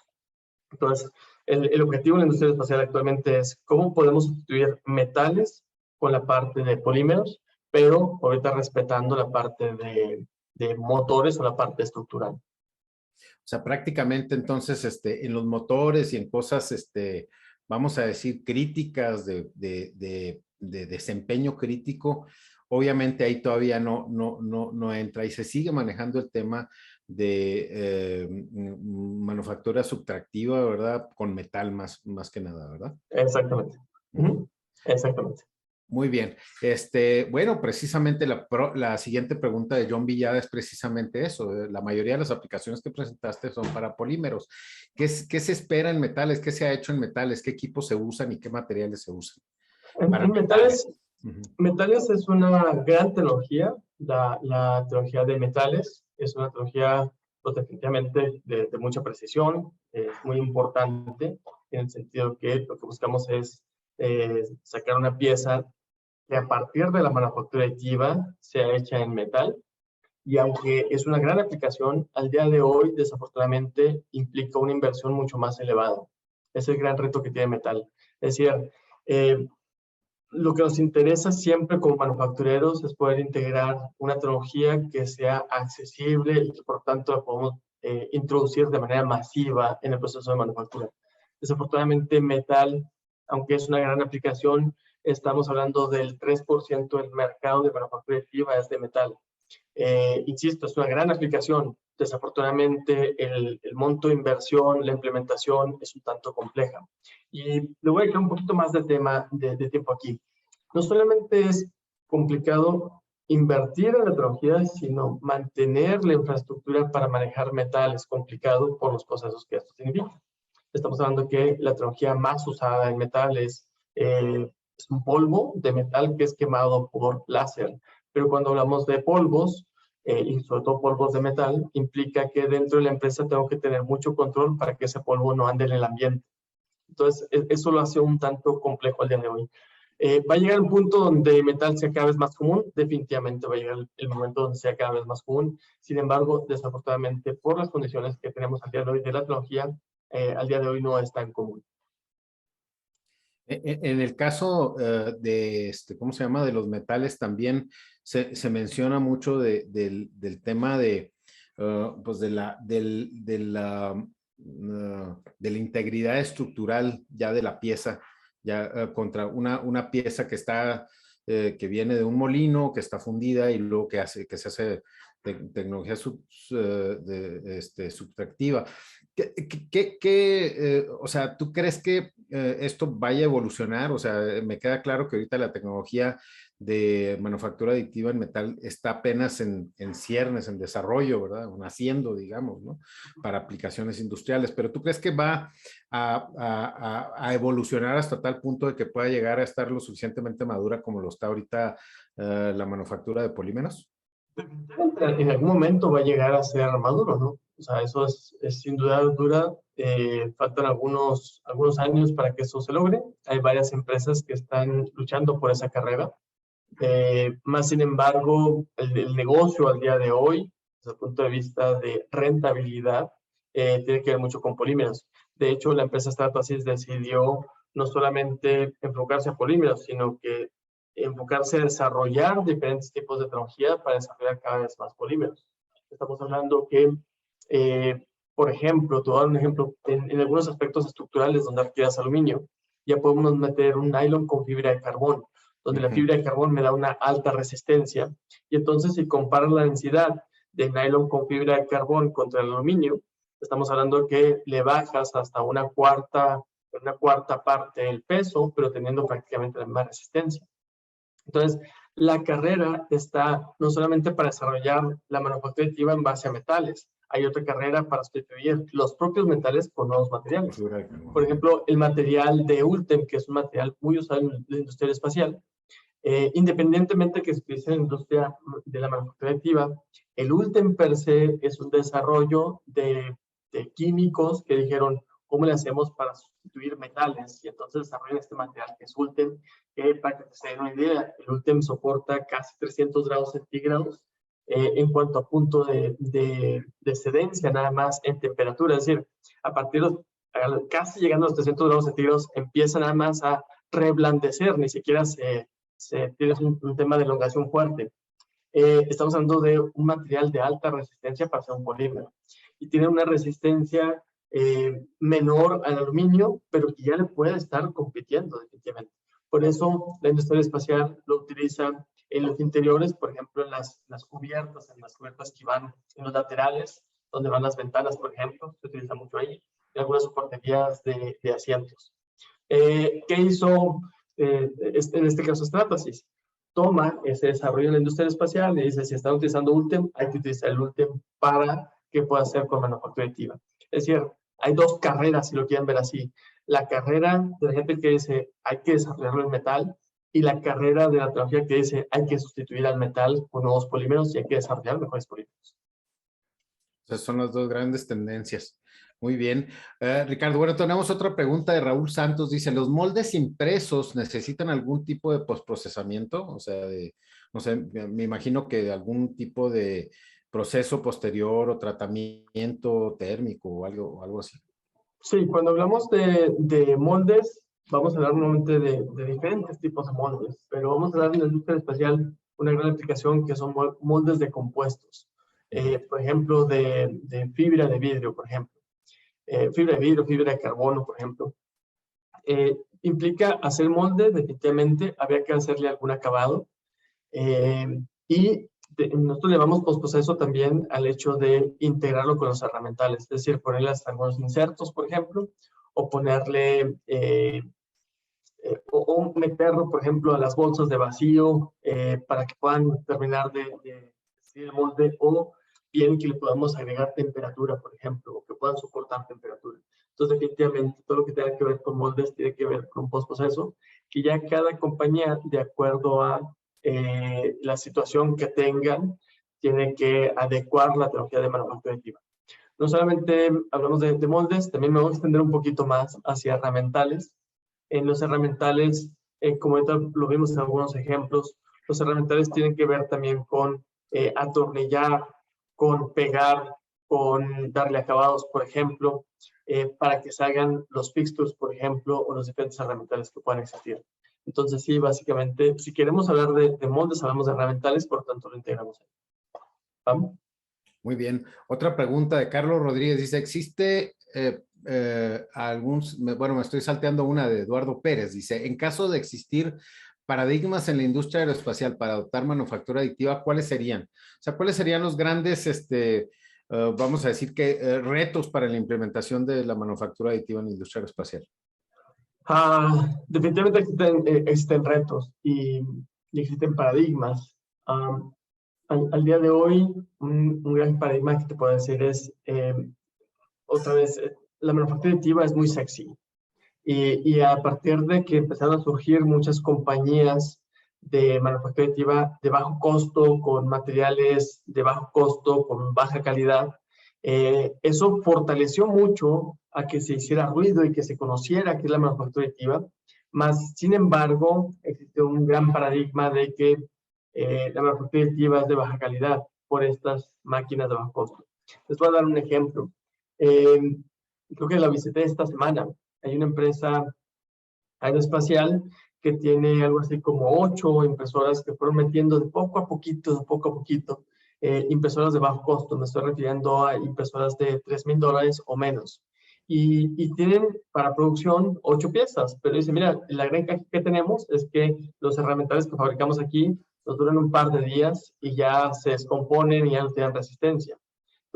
B: Entonces, el objetivo de la industria espacial actualmente es cómo podemos sustituir metales con la parte de polímeros, pero ahorita respetando la parte de motores o la parte estructural.
A: O sea, prácticamente entonces en los motores y en cosas, vamos a decir, críticas de desempeño crítico, obviamente ahí todavía no entra y se sigue manejando el tema de manufactura subtractiva, ¿verdad? Con metal más que nada, ¿verdad?
B: Exactamente. Exactamente.
A: Muy bien. Bueno, precisamente la siguiente pregunta de John Villada es precisamente eso. La mayoría de las aplicaciones que presentaste son para polímeros. ¿Qué se espera en metales? ¿Qué se ha hecho en metales? ¿Qué equipos se usan y qué materiales se usan?
B: En metales es una gran tecnología. La tecnología de metales es una tecnología pues, definitivamente de mucha precisión, muy importante en el sentido que lo que buscamos es sacar una pieza que a partir de la manufactura aditiva sea hecha en metal, y aunque es una gran aplicación, al día de hoy desafortunadamente implica una inversión mucho más elevada. Es el gran reto que tiene metal. Es decir, lo que nos interesa siempre como manufactureros es poder integrar una tecnología que sea accesible y que por tanto la podamos introducir de manera masiva en el proceso de manufactura. Desafortunadamente metal, aunque es una gran aplicación, estamos hablando del 3% del mercado de manufactura aditiva es de metal. Insisto, es una gran aplicación. Desafortunadamente, el monto de inversión, la implementación es un tanto compleja. Y le voy a dejar un poquito más de tiempo aquí. No solamente es complicado invertir en la tecnología, sino mantener la infraestructura para manejar metal es complicado por los procesos que esto significa. Estamos hablando que la tecnología más usada en metal es un polvo de metal que es quemado por láser. Pero cuando hablamos de polvos, y sobre todo polvos de metal, implica que dentro de la empresa tengo que tener mucho control para que ese polvo no ande en el ambiente. Entonces, eso lo hace un tanto complejo al día de hoy. ¿Va a llegar un punto donde metal sea cada vez más común? Definitivamente va a llegar el momento donde sea cada vez más común. Sin embargo, desafortunadamente, por las condiciones que tenemos al día de hoy de la tecnología, al día de hoy no es tan común.
A: En el caso de, ¿cómo se llama? De los metales también se menciona mucho del tema de, pues de la integridad estructural ya de la pieza, ya contra una pieza que está, que viene de un molino, que está fundida y luego que se hace tecnología subtractiva. O sea, ¿tú crees que esto vaya a evolucionar? O sea, me queda claro que ahorita la tecnología de manufactura aditiva en metal está apenas en ciernes, en desarrollo, ¿verdad? O naciendo, digamos, ¿no? Para aplicaciones industriales. Pero ¿tú crees que va a evolucionar hasta tal punto de que pueda llegar a estar lo suficientemente madura como lo está ahorita la manufactura de polímeros?
B: En algún momento va a llegar a ser maduro, ¿no? O sea, eso es sin duda dura. Faltan algunos años para que eso se logre. Hay varias empresas que están luchando por esa carrera. Más sin embargo, el negocio al día de hoy, desde el punto de vista de rentabilidad, tiene que ver mucho con polímeros. De hecho, la empresa Stratasys decidió no solamente enfocarse a polímeros, sino que enfocarse a desarrollar diferentes tipos de tecnología para desarrollar cada vez más polímeros. Estamos hablando que, por ejemplo, te voy a dar un ejemplo, en algunos aspectos estructurales donde adquieras aluminio, ya podemos meter un nylon con fibra de carbón, donde la fibra de carbón me da una alta resistencia. Y entonces, si comparas la densidad de nylon con fibra de carbón contra el aluminio, Estamos hablando que le bajas hasta una cuarta parte el peso, pero teniendo prácticamente la misma resistencia. Entonces, la carrera está no solamente para desarrollar la manufactura aditiva en base a metales, hay otra carrera para sustituir los propios metales por nuevos materiales. Por ejemplo, el material de Ultem, que es un material muy usado en la industria espacial, independientemente que se utilice en la industria de la manufactura aditiva, el Ultem per se es un desarrollo de químicos que dijeron, ¿cómo le hacemos para sustituir metales? Y entonces desarrollan este material que es Ultem, que para que se den una idea, el Ultem soporta casi 300 grados centígrados en cuanto a punto de excedencia nada más en temperatura. Es decir, a partir de casi llegando a los 300 grados centígrados empieza nada más a reblandecer, ni siquiera tienes un tema de elongación fuerte. Estamos hablando de un material de alta resistencia para ser un polímero. Y tiene una resistencia menor al aluminio, pero que ya le puede estar compitiendo definitivamente. Por eso la industria espacial lo utiliza en los interiores, por ejemplo, en las cubiertas que van en los laterales, donde van las ventanas, por ejemplo, se utiliza mucho ahí, y algunas soporterías de asientos. ¿Qué hizo en este caso Stratasys? Toma ese desarrollo en la industria espacial y dice, si están utilizando Ultem, hay que utilizar el Ultem para que pueda hacer con manufactura aditiva. Es decir, hay dos carreras, si lo quieren ver así. La carrera de la gente que dice, hay que desarrollarlo en metal, y la carrera de la tecnología que dice, hay que sustituir al metal con nuevos polímeros y hay que desarrollar mejores polímeros.
A: Esas son las dos grandes tendencias. Muy bien. Ricardo, bueno, tenemos otra pregunta de Raúl Santos. Dice, ¿los moldes impresos necesitan algún tipo de postprocesamiento? O sea, no sé, me imagino que algún tipo de proceso posterior o tratamiento térmico o algo así.
B: Sí, cuando hablamos de moldes, vamos a hablar nuevamente de diferentes tipos de moldes, pero vamos a hablar en la industria espacial una gran aplicación que son moldes de compuestos. Por ejemplo, de fibra de vidrio, por ejemplo. Fibra de vidrio, fibra de carbono, por ejemplo. Implica hacer molde, definitivamente, habría que hacerle algún acabado. Y nosotros le llamamos postproceso también al hecho de integrarlo con los herramientales, es decir, ponerle hasta algunos insertos, por ejemplo, o ponerle, o meterlo, por ejemplo, a las bolsas de vacío para que puedan terminar de hacer el molde, o bien que le podamos agregar temperatura, por ejemplo, o que puedan soportar temperatura. Entonces, definitivamente, todo lo que tenga que ver con moldes tiene que ver con postproceso, que ya cada compañía, de acuerdo a la situación que tengan, tiene que adecuar la tecnología de manufactura aditiva. No solamente hablamos de moldes, también me voy a extender un poquito más hacia herramientales. En los herramientales, como ahorita lo vimos en algunos ejemplos, los herramientales tienen que ver también con atornillar, con pegar, con darle acabados, por ejemplo, para que salgan los fixtures, por ejemplo, o los diferentes herramientales que puedan existir. Entonces, sí, básicamente, si queremos hablar de moldes, hablamos de herramientales, por tanto, lo integramos ahí. ¿Vamos?
A: Muy bien. Otra pregunta de Carlos Rodríguez. Dice, ¿existe bueno, me estoy salteando una de Eduardo Pérez. Dice, en caso de existir paradigmas en la industria aeroespacial para adoptar manufactura aditiva, ¿cuáles serían? O sea, ¿cuáles serían los grandes, vamos a decir que retos para la implementación de la manufactura aditiva en la industria aeroespacial?
B: Definitivamente existen retos y existen paradigmas. Al día de hoy, un gran paradigma que te puedo decir es, otra vez, la manufactura aditiva es muy sexy. Y a partir de que empezaron a surgir muchas compañías de manufactura aditiva de bajo costo, con materiales de bajo costo, con baja calidad, eso fortaleció mucho a que se hiciera ruido y que se conociera qué es la manufactura aditiva. Más, sin embargo, existe un gran paradigma de que la manufactura aditiva es de baja calidad por estas máquinas de bajo costo. Les voy a dar un ejemplo. Creo que la visité esta semana. Hay una empresa aeroespacial que tiene algo así como 8 impresoras que fueron metiendo de poco a poquito, impresoras de bajo costo. Me estoy refiriendo a impresoras de $3,000 o menos. Y tienen para producción 8 piezas, pero dice, mira, la gran caja que tenemos es que los herramientales que fabricamos aquí nos duran un par de días y ya se descomponen y ya no tienen resistencia.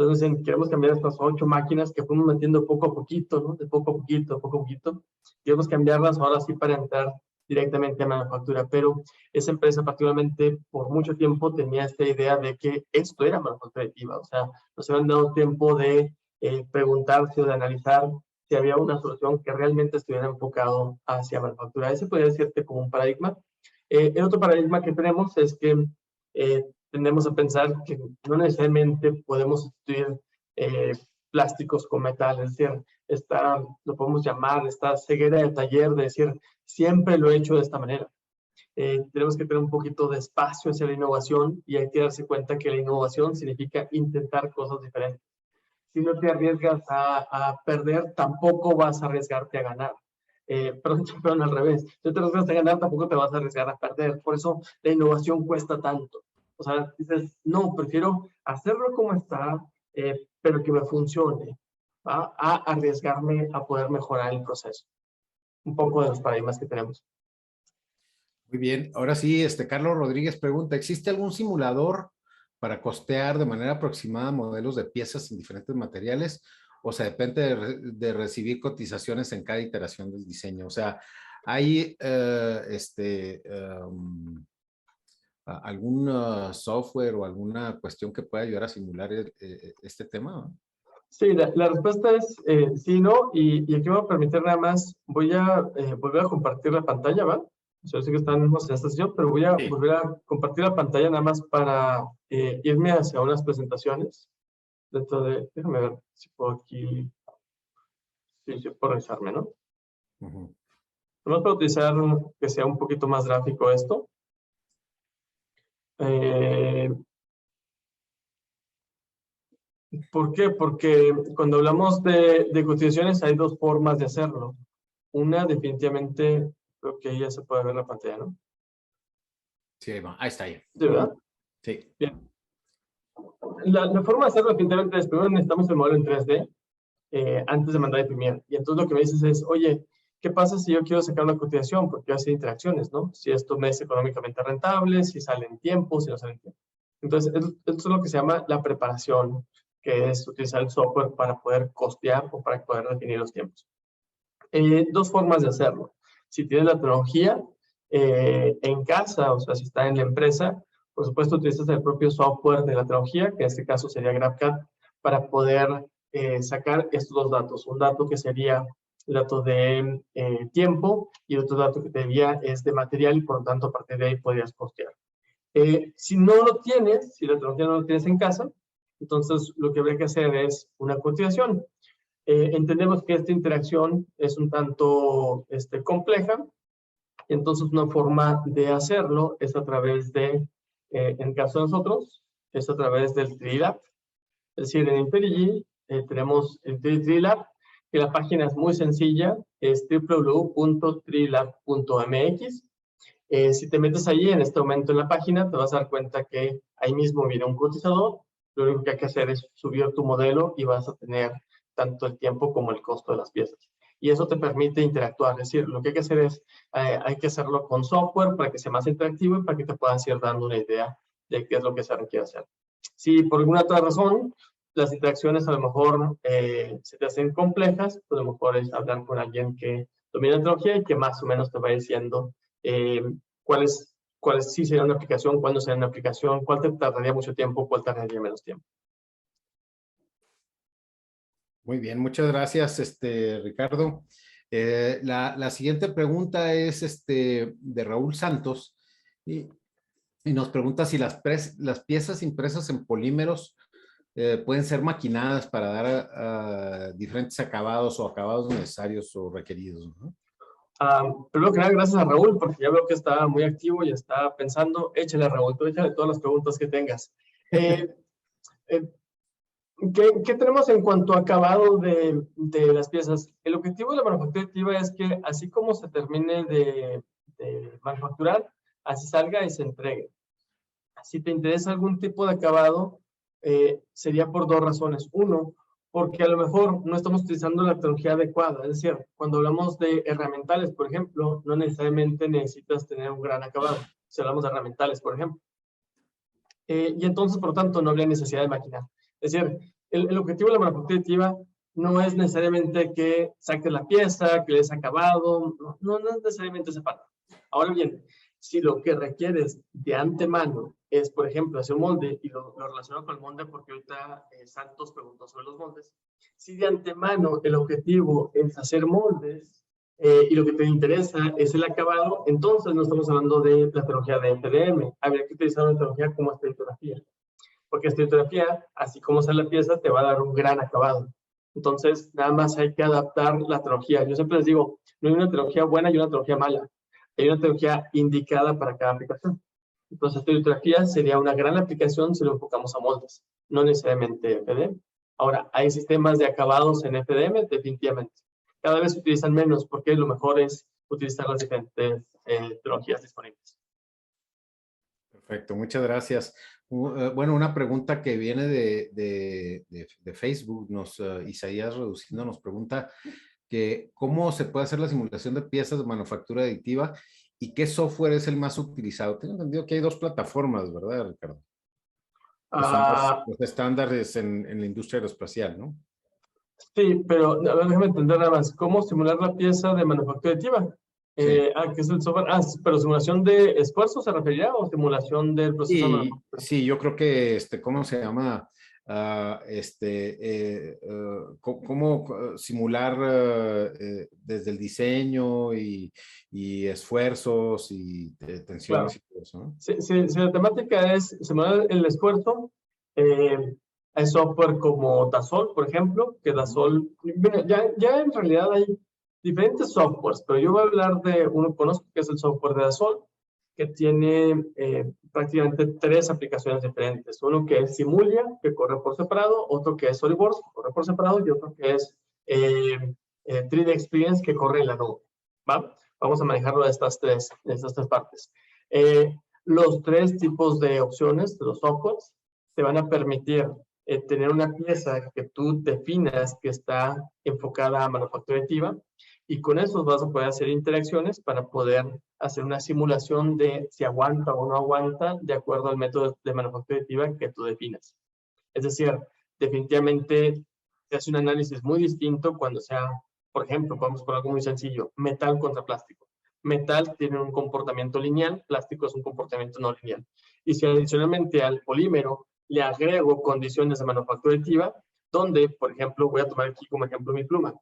B: Entonces queremos cambiar estas 8 máquinas que fuimos metiendo poco a poquito, ¿no? De poco a poquito, poco a poquito. Queremos cambiarlas ahora sí para entrar directamente a manufactura, pero esa empresa particularmente por mucho tiempo tenía esta idea de que esto era manufactura aditiva, o sea, nos habían dado tiempo de preguntarse o de analizar si había una solución que realmente estuviera enfocado hacia manufactura. Ese podría decirte como un paradigma. El otro paradigma que tenemos es que tendemos a pensar que no necesariamente podemos sustituir plásticos con metal, es decir, lo podemos llamar esta ceguera de taller de decir, siempre lo he hecho de esta manera. Tenemos que tener un poquito de espacio hacia la innovación y hay que darse cuenta que la innovación significa intentar cosas diferentes. Si no te arriesgas a perder, tampoco vas a arriesgarte a ganar. Perdón, al revés. Si no te arriesgas a ganar, tampoco te vas a arriesgar a perder. Por eso la innovación cuesta tanto. O sea, dices, no, prefiero hacerlo como está, pero que me funcione, ¿va? A arriesgarme a poder mejorar el proceso. Un poco de los paradigmas que tenemos.
A: Muy bien. Ahora sí, Carlos Rodríguez pregunta, ¿existe algún simulador para costear de manera aproximada modelos de piezas en diferentes materiales? O sea, depende de recibir cotizaciones en cada iteración del diseño. O sea, ¿hay algún software o alguna cuestión que pueda ayudar a simular este tema?
B: Sí, la respuesta es sí, no, y aquí me voy a permitir nada más, voy a volver a compartir la pantalla, ¿va? Yo sé que estamos en esta sesión, pero voy a volver a compartir la pantalla nada más para irme hacia unas presentaciones. Dentro de, déjame ver si puedo aquí, sí puedo revisarme, ¿no? Vamos a utilizar que sea un poquito más gráfico esto. ¿Por qué? Porque cuando hablamos de cotizaciones hay 2 formas de hacerlo. Una, definitivamente, creo que ahí ya se puede ver la pantalla, ¿no?
A: Sí, ahí está. Ahí.
B: ¿De verdad?
A: Sí.
B: Bien. La forma de hacerlo, definitivamente, es primero necesitamos el modelo en 3D antes de mandar a imprimir. Y entonces lo que me dices es, oye, ¿qué pasa si yo quiero sacar una cotización? Porque yo hacer interacciones, ¿no? Si esto me es económicamente rentable, si sale en tiempo, si no sale en tiempo. Entonces, esto es lo que se llama la preparación, que es utilizar el software para poder costear o para poder definir los tiempos. 2 formas de hacerlo. Si tienes la tecnología en casa, o sea, si está en la empresa, por supuesto utilizas el propio software de la tecnología, que en este caso sería GrabCAD, para poder sacar estos 2 datos. Un dato que sería el dato de tiempo y otro dato que te diría es de material y por lo tanto a partir de ahí podrías costear. Si no lo tienes, si la tecnología no lo tienes en casa, entonces lo que habría que hacer es una cotización. Entendemos que esta interacción es un tanto compleja, entonces una forma de hacerlo es a través de, en el caso de nosotros, es a través del 3D-Lab. Es decir, en Intelligy tenemos el 3D-Lab, que la página es muy sencilla, es www.3dlab.mx. Si te metes allí en este momento en la página, te vas a dar cuenta que ahí mismo viene un cotizador. Lo único que hay que hacer es subir tu modelo y vas a tener tanto el tiempo como el costo de las piezas. Y eso te permite interactuar. Es decir, lo que hay que hacer es, hay que hacerlo con software para que sea más interactivo y para que te puedas ir dando una idea de qué es lo que se requiere hacer. Si por alguna otra razón las interacciones a lo mejor se te hacen complejas, pues a lo mejor es hablar con alguien que domina la tecnología y que más o menos te va diciendo cuál sí sería una aplicación, cuándo sería una aplicación, cuál te tardaría mucho tiempo, cuál tardaría menos tiempo.
A: Muy bien, muchas gracias, Ricardo. La siguiente pregunta es de Raúl Santos y nos pregunta si las piezas impresas en polímeros pueden ser maquinadas para dar diferentes acabados o acabados necesarios o requeridos, ¿no?
B: Primero que nada, gracias a Raúl, porque ya veo que está muy activo y está pensando. Échale a Raúl, tú échale todas las preguntas que tengas. ¿Qué tenemos en cuanto a acabado de las piezas? El objetivo de la manufactura aditiva es que así como se termine de manufacturar, así salga y se entregue. Si te interesa algún tipo de acabado, sería por 2 razones. Uno, porque a lo mejor no estamos utilizando la tecnología adecuada. Es decir, cuando hablamos de herramientales, por ejemplo, no necesariamente necesitas tener un gran acabado. Si hablamos de herramientales, por ejemplo. Y entonces, por lo tanto, no habría necesidad de maquinar. Es decir, el objetivo de la manufactura aditiva no es necesariamente que saques la pieza, que le des acabado, no es necesariamente esa parte. Ahora bien, si lo que requieres de antemano es, por ejemplo, hacer un molde, y lo relaciono con el molde porque ahorita Santos preguntó sobre los moldes, si de antemano el objetivo es hacer moldes y lo que te interesa es el acabado, entonces no estamos hablando de la tecnología de FDM, habría que utilizar una tecnología como estereotipografía, porque estereotipografía, así como sale la pieza, te va a dar un gran acabado. Entonces, nada más hay que adaptar la tecnología. Yo siempre les digo, no hay una tecnología buena y una tecnología mala. Hay una tecnología indicada para cada aplicación. Entonces, estereotipografía sería una gran aplicación si lo enfocamos a moldes, no necesariamente FDM. Ahora, ¿hay sistemas de acabados en FDM? Definitivamente. Cada vez se utilizan menos porque lo mejor es utilizar las diferentes tecnologías disponibles.
A: Perfecto, muchas gracias. Bueno, una pregunta que viene de Facebook, Isaías Reduciendo nos pregunta que cómo se puede hacer la simulación de piezas de manufactura aditiva y qué software es el más utilizado. Tengo entendido que hay dos plataformas, ¿verdad, Ricardo? Que son los estándares en la industria aeroespacial, ¿no?
B: Sí, pero a ver, déjame entender nada más. ¿Cómo simular la pieza de manufactura aditiva?
A: Sí.
B: ¿Qué es el software? Pero simulación de esfuerzo se refería o simulación del proceso de manufactura.
A: Sí, yo creo que, ¿cómo se llama? Cómo simular desde el diseño y esfuerzos y tensiones
B: Claro.
A: y todo eso, ¿no?
B: Si la temática es simular el esfuerzo, hay software como Dassault, por ejemplo, que Dassault, bueno, ya en realidad hay diferentes softwares, pero yo voy a hablar de uno que conozco, que es el software de Dassault, que tiene prácticamente 3 aplicaciones diferentes. Uno que es Simulia, que corre por separado, otro que es SolidWorks, que corre por separado, y otro que es 3D Experience, que corre en la nube. ¿Va? Vamos a manejarlo de estas tres partes. Los 3 tipos de opciones de los softwares te van a permitir tener una pieza que tú definas que está enfocada a manufactura aditiva, y con eso vas a poder hacer interacciones para poder hacer una simulación de si aguanta o no aguanta de acuerdo al método de manufactura aditiva que tú definas. Es decir, definitivamente se hace un análisis muy distinto cuando sea, por ejemplo, vamos por algo muy sencillo, metal contra plástico. Metal tiene un comportamiento lineal, plástico es un comportamiento no lineal. Y si adicionalmente al polímero le agrego condiciones de manufactura aditiva, donde, por ejemplo, voy a tomar aquí como ejemplo mi pluma.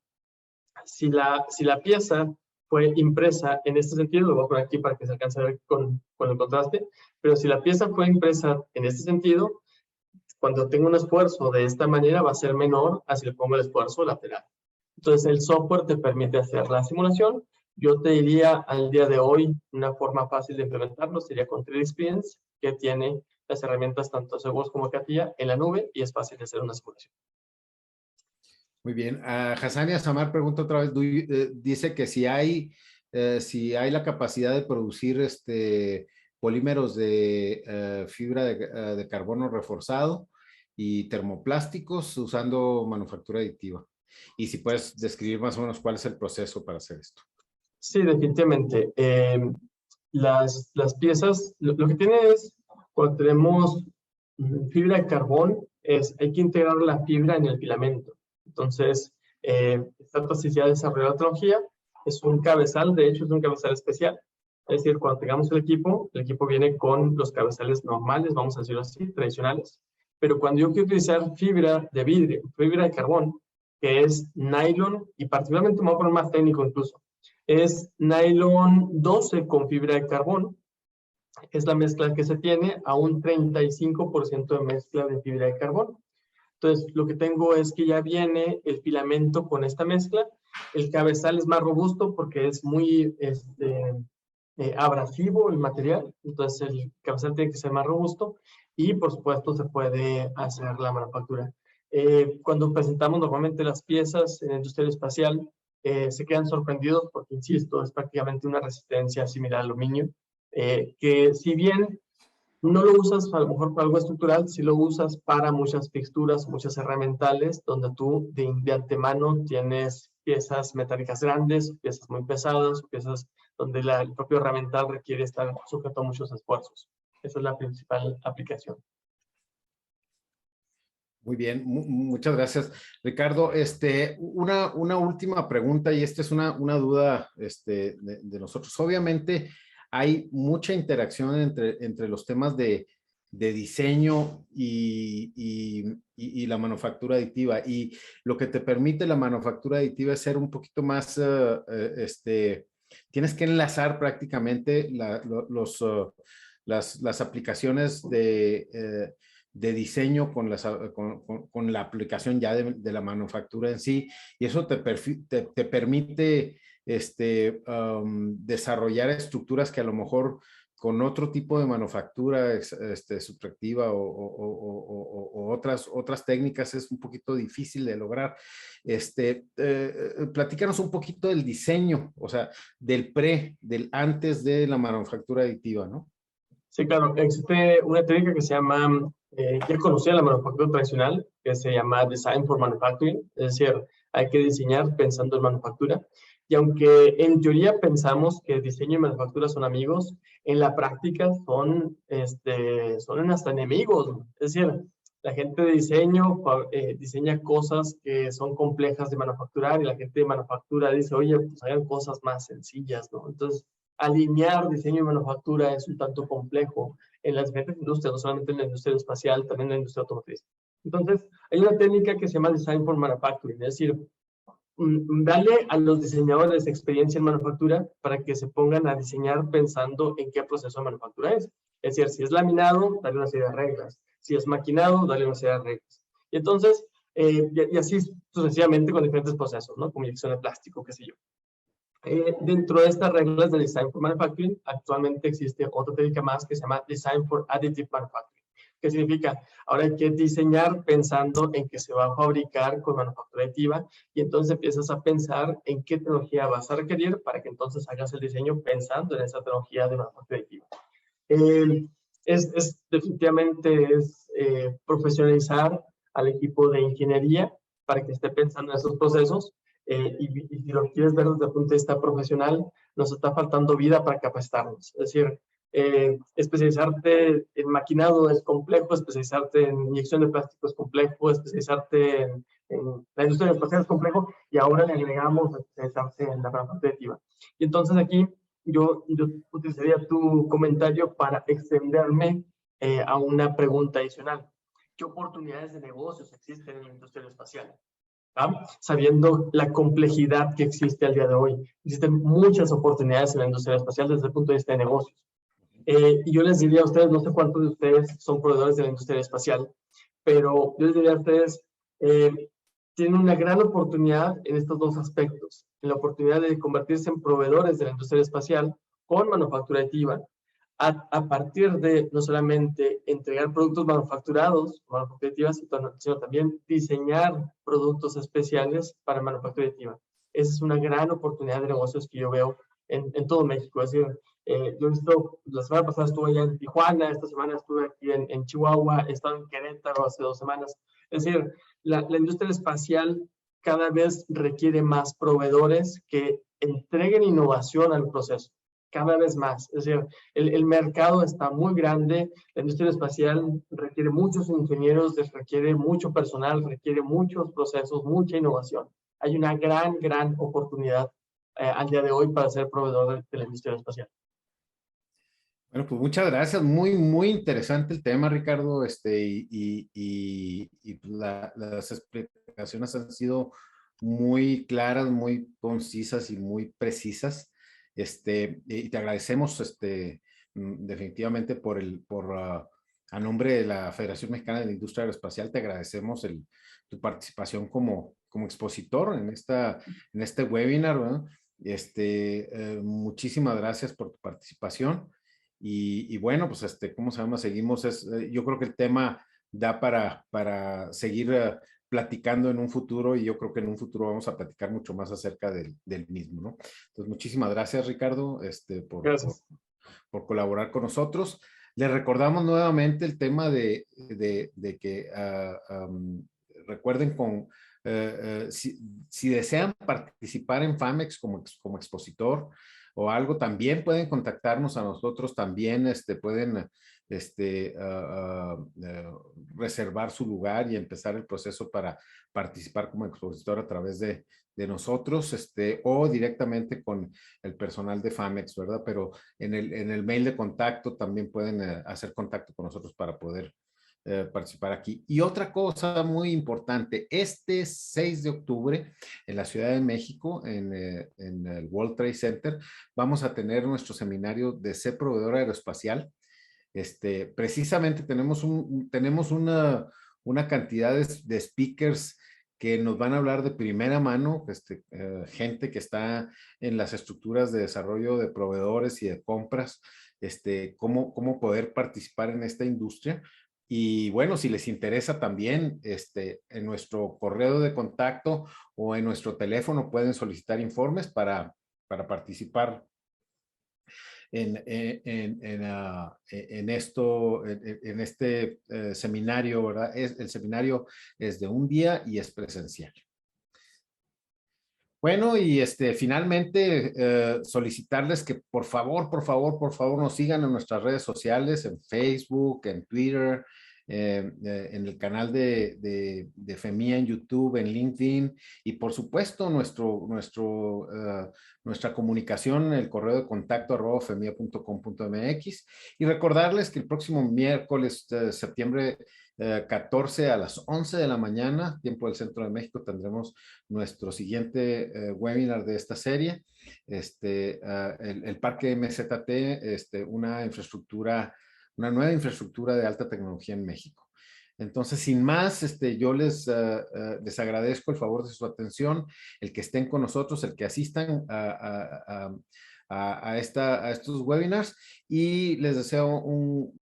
B: Si la pieza fue impresa en este sentido, lo voy a poner aquí para que se alcance a ver con el contraste, pero si la pieza fue impresa en este sentido, cuando tengo un esfuerzo de esta manera va a ser menor a si le pongo el esfuerzo lateral. Entonces el software te permite hacer la simulación. Yo te diría al día de hoy, una forma fácil de implementarlo sería con 3D Experience, que tiene las herramientas tanto seguros como CATIA en la nube y es fácil de hacer una simulación.
A: Muy bien. Hassania Samar pregunta otra vez, dice que si hay la capacidad de producir polímeros de fibra de carbono reforzado y termoplásticos usando manufactura aditiva. Y si puedes describir más o menos cuál es el proceso para hacer esto.
B: Sí, definitivamente. Las piezas, lo que tiene es, cuando tenemos fibra de carbón, hay que integrar la fibra en el filamento. Entonces, Santos sí se ha desarrollado la tecnología, es un cabezal, de hecho es un cabezal especial. Es decir, cuando tengamos el equipo viene con los cabezales normales, vamos a decirlo así, tradicionales. Pero cuando yo quiero utilizar fibra de vidrio, fibra de carbón, que es nylon, y particularmente me voy a poner más técnico incluso, es nylon 12 con fibra de carbón. Es la mezcla que se tiene a un 35% de mezcla de fibra de carbón. Entonces, lo que tengo es que ya viene el filamento con esta mezcla. El cabezal es más robusto porque es muy abrasivo el material. Entonces, el cabezal tiene que ser más robusto y, por supuesto, se puede hacer la manufactura. Cuando presentamos normalmente las piezas en la industria espacial, se quedan sorprendidos porque, insisto, es prácticamente una resistencia similar al aluminio, que si bien no lo usas a lo mejor para algo estructural, si lo usas para muchas texturas, muchas herramientales, donde tú de antemano tienes piezas metálicas grandes, piezas muy pesadas, piezas donde el propio herramental requiere estar sujeto a muchos esfuerzos. Esa es la principal aplicación.
A: Muy bien, muchas gracias, Ricardo. Una última pregunta, y esta es una duda de nosotros. Obviamente hay mucha interacción entre los temas de diseño y la manufactura aditiva. Y lo que te permite la manufactura aditiva es ser un poquito más, tienes que enlazar prácticamente las aplicaciones de diseño con la aplicación ya de la manufactura en sí, y eso te permite desarrollar estructuras que a lo mejor con otro tipo de manufactura subtractiva o otras técnicas es un poquito difícil de lograr. Platícanos un poquito del diseño, o sea, del antes de la manufactura aditiva, ¿no?
B: Sí, claro, existe una técnica que se llama, ya conocida la manufactura tradicional, que se llama Design for Manufacturing, es decir, hay que diseñar pensando en manufactura. Y aunque en teoría pensamos que diseño y manufactura son amigos, en la práctica son hasta enemigos. Es decir, la gente de diseño diseña cosas que son complejas de manufacturar y la gente de manufactura dice, oye, pues hagan cosas más sencillas, ¿no? Entonces, alinear diseño y manufactura es un tanto complejo en las diferentes industrias, no solamente en la industria espacial, también en la industria automotriz. Entonces, hay una técnica que se llama Design for Manufacturing, es decir, darle a los diseñadores experiencia en manufactura para que se pongan a diseñar pensando en qué proceso de manufactura es. Es decir, si es laminado, darle una serie de reglas. Si es maquinado, darle una serie de reglas. Y entonces, y así sucesivamente con diferentes procesos, ¿no? Como inyección de plástico, qué sé yo. Dentro de estas reglas de Design for Manufacturing, actualmente existe otra técnica más que se llama Design for Additive Manufacturing. ¿Qué significa? Ahora hay que diseñar pensando en que se va a fabricar con manufactura aditiva y entonces empiezas a pensar en qué tecnología vas a requerir para que entonces hagas el diseño pensando en esa tecnología de manufactura aditiva. Definitivamente profesionalizar al equipo de ingeniería para que esté pensando en esos procesos. Y si lo quieres ver desde el punto de vista profesional, nos está faltando vida para capacitarnos. Es decir, especializarte en maquinado es complejo, especializarte en inyección de plástico es complejo, especializarte en la industria espacial es complejo, y ahora le agregamos especializarse en la manufactura aditiva. Y entonces aquí yo utilizaría tu comentario para extenderme a una pregunta adicional. ¿Qué oportunidades de negocios existen en la industria espacial? ¿Ah? Sabiendo la complejidad que existe al día de hoy. Existen muchas oportunidades en la industria espacial desde el punto de vista de negocios. Y yo les diría a ustedes, no sé cuántos de ustedes son proveedores de la industria espacial, pero yo les diría a ustedes, tienen una gran oportunidad en estos dos aspectos, en la oportunidad de convertirse en proveedores de la industria espacial con manufactura aditiva, a partir de no solamente entregar productos manufacturados, manufactura aditiva, sino también diseñar productos especiales para manufactura aditiva. Esa es una gran oportunidad de negocios que yo veo en todo México. Es decir, yo he visto, la semana pasada estuve allá en Tijuana, esta semana estuve aquí en Chihuahua, he estado en Querétaro hace 2 semanas. Es decir, la industria espacial cada vez requiere más proveedores que entreguen innovación al proceso, cada vez más. Es decir, el mercado está muy grande, la industria espacial requiere muchos ingenieros, requiere mucho personal, requiere muchos procesos, mucha innovación. Hay una gran oportunidad al día de hoy para ser proveedor de la industria espacial.
A: Bueno, pues muchas gracias. Muy interesante el tema, Ricardo. Pues las explicaciones han sido muy claras, muy concisas y muy precisas. Y te agradecemos, definitivamente a nombre de la Federación Mexicana de la Industria Aeroespacial, te agradecemos tu participación como expositor en este webinar, ¿no? Muchísimas gracias por tu participación. Y bueno, pues ¿cómo se llama? Seguimos, yo creo que el tema da para seguir platicando en un futuro, y yo creo que en un futuro vamos a platicar mucho más acerca del mismo, ¿no? Entonces, muchísimas gracias, Ricardo,
B: Gracias.
A: por colaborar con nosotros. Les recordamos nuevamente el tema de que recuerden si desean participar en FAMEX como expositor o algo, también pueden contactarnos a nosotros, también pueden reservar su lugar y empezar el proceso para participar como expositor a través de nosotros, o directamente con el personal de FAMEX, ¿verdad? Pero en el mail de contacto también pueden hacer contacto con nosotros para poder participar aquí. Y otra cosa muy importante, este 6 de octubre en la Ciudad de México, en el World Trade Center, vamos a tener nuestro seminario de ser proveedor aeroespacial. Precisamente tenemos una cantidad de speakers que nos van a hablar de primera mano, gente que está en las estructuras de desarrollo de proveedores y de compras, cómo poder participar en esta industria. Y bueno, si les interesa también, en nuestro correo de contacto o en nuestro teléfono pueden solicitar informes para participar en este seminario, ¿verdad? El seminario es de un día y es presencial. Bueno, y finalmente solicitarles que por favor nos sigan en nuestras redes sociales, en Facebook, en Twitter, en el canal de FEMIA en YouTube, en LinkedIn, y por supuesto nuestra comunicación, el correo de contacto @femia.com.mx, y recordarles que el próximo miércoles, septiembre 14 a las 11 de la mañana, tiempo del Centro de México, tendremos nuestro siguiente webinar de esta serie, el Parque MZT, una nueva infraestructura de alta tecnología en México. Entonces, sin más, yo les agradezco el favor de su atención, el que estén con nosotros, el que asistan a estos webinars, y les deseo un